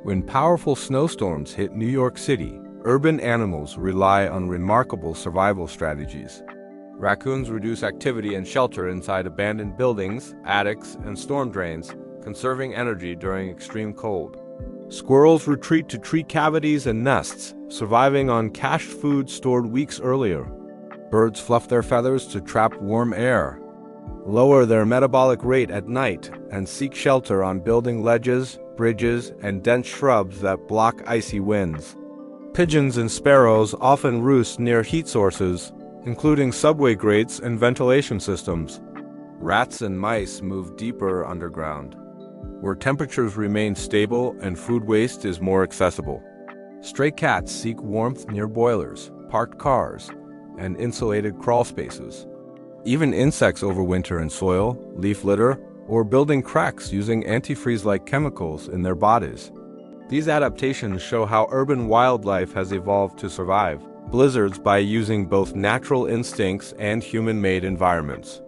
When powerful snowstorms hit New York City, urban animals rely on remarkable survival strategies. Raccoons reduce activity and shelter inside abandoned buildings, attics, and storm drains, conserving energy during extreme cold. Squirrels retreat to tree cavities and nests, surviving on cached food stored weeks earlier. Birds fluff their feathers to trap warm air, lower their metabolic rate at night, and seek shelter on building ledges, bridges, and dense shrubs that block icy winds. Pigeons and sparrows often roost near heat sources, including subway grates and ventilation systems. Rats and mice move deeper underground, where temperatures remain stable and food waste is more accessible. Stray cats seek warmth near boilers, parked cars, and insulated crawl spaces. Even insects overwinter in soil, leaf litter, or building cracks using antifreeze-like chemicals in their bodies. These adaptations show how urban wildlife has evolved to survive blizzards by using both natural instincts and human-made environments.